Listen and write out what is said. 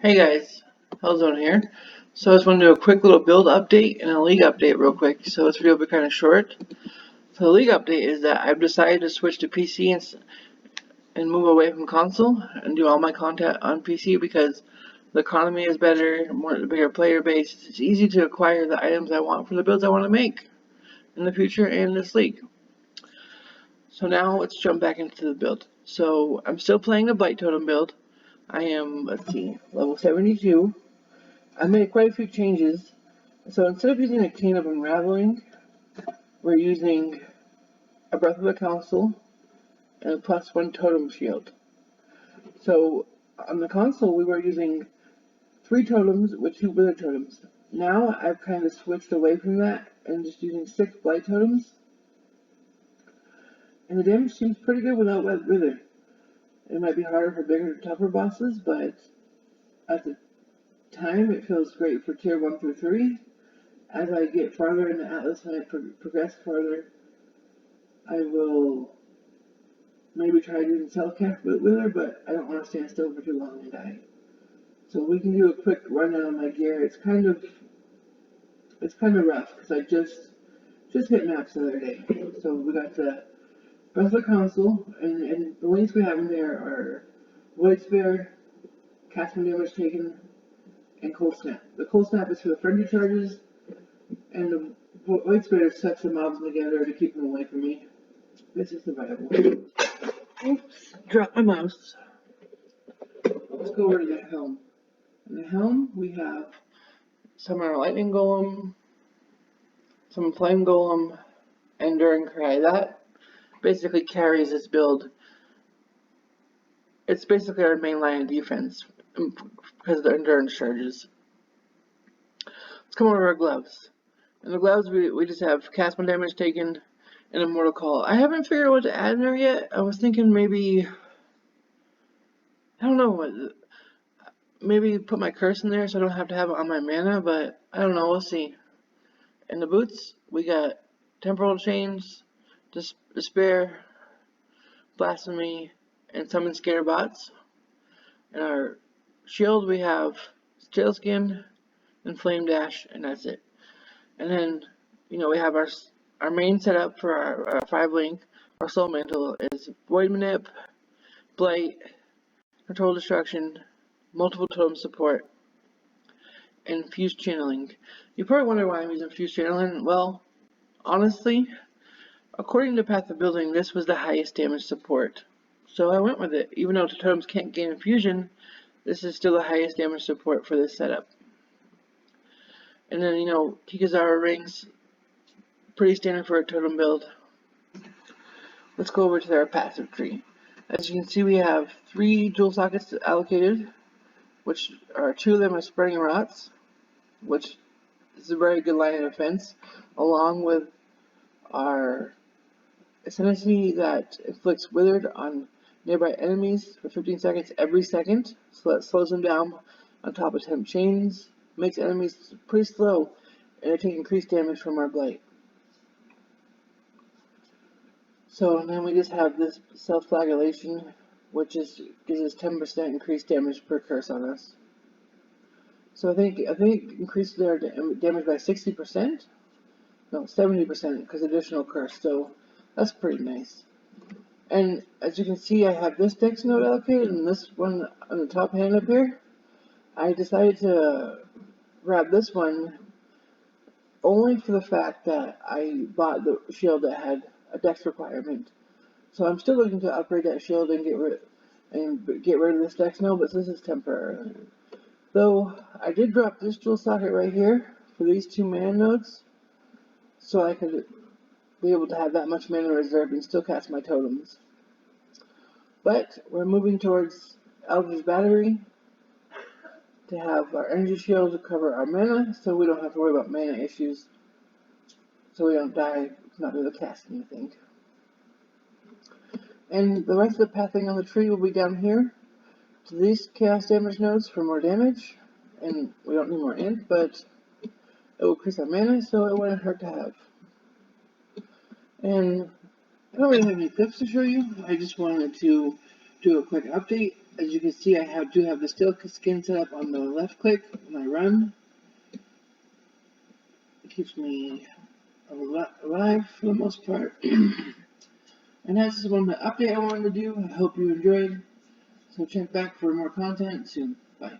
Hey guys, Hellzone here. So I just want to do a quick little build update and a league update real quick. So this video will be kind of short. So the league update is that I've decided to switch to PC and move away from console and do all my content on PC because the economy is better, bigger player base. It's easy to acquire the items I want for the builds I want to make in the future and this league. So now let's jump back into the build. So I'm still playing the Blight Totem build. I am, let's see, level 72. I made quite a few changes. So instead of using a Cane of Unraveling, we're using a Breath of the Council and a +1 Totem Shield. So on the console, we were using 3 totems with 2 Wither Totems. Now I've kind of switched away from that and just using 6 Blight Totems. And the damage seems pretty good without Wither. It might be harder for bigger, tougher bosses, but at the time it feels great for tier 1 through 3. As I get farther in the Atlas and I progress farther, I will maybe try doing self-cast with her, but I don't want to stand still for too long and die. So we can do a quick rundown on my gear. It's kind of rough because I just hit max the other day. So we got the Breath of the Council, and the links we have in there are Void Spare, casting damage taken, and Cold Snap. The Cold Snap is for the frenzy charges, and the Void Spare sets the mobs together to keep them away from me. This is survival. Oops, dropped my mouse. Let's go over to the helm. In the helm, we have Summoner Lightning Golem, some Flame Golem, Enduring Cry. That basically carries this build. It's basically our main line of defense because of the endurance charges. Let's come over to our gloves. In the gloves, we just have cast one damage taken and Immortal Call. I haven't figured out what to add in there yet. I was thinking maybe, I don't know, maybe put my curse in there so I don't have to have it on my mana, but I don't know, we'll see. In the boots, we got Temporal Chains, Despair, Blasphemy, and Summon Scare Bots. In our shield, we have Skin and Flame Dash, and that's it. And then, we have our main setup for our 5-link. Our Soul Mantle is Void Manip, Blight, Control Destruction, Multiple Totem Support, and Fused Channeling. You probably wonder why I'm using Fused Channeling. Well, honestly, according to Path of Building, this was the highest damage support. So I went with it. Even though the totems can't gain infusion, this is still the highest damage support for this setup. And then, Kikazara rings, pretty standard for a totem build. Let's go over to our passive tree. As you can see, we have 3 dual sockets allocated, which are 2 of them are Spreading Rots, which is a very good line of defense, along with our Ascendancy that inflicts Withered on nearby enemies for 15 seconds every second, so that slows them down on top of Temp Chains, makes enemies pretty slow, and they take increased damage from our Blight. So then we just have this Self-Flagellation, which gives us 10% increased damage per curse on us. So I think increased their damage by 60%? No, 70% because additional curse, so that's pretty nice. And as you can see, I have this dex node allocated and this one on the top hand up here. I decided to grab this one only for the fact that I bought the shield that had a dex requirement. So I'm still looking to upgrade that shield and get rid of this dex node, but this is temporary. Though I did drop this dual socket right here for these 2 mana nodes, so I could be able to have that much mana reserved and still cast my totems. But we're moving towards Eldritch Battery to have our energy shield to cover our mana, so we don't have to worry about mana issues, so we don't die not be able to cast anything. And the rest of the pathing on the tree will be down here to these chaos damage nodes for more damage, and we don't need more int, but it will increase our mana, so it wouldn't hurt to have. And I don't really have any clips to show you. I just wanted to do a quick update As you can see, I do have the steel skin set up on the left click when I run. It keeps me alive for the most part. And that's just one update I wanted to do. I hope you enjoyed. So check back for more content soon. Bye.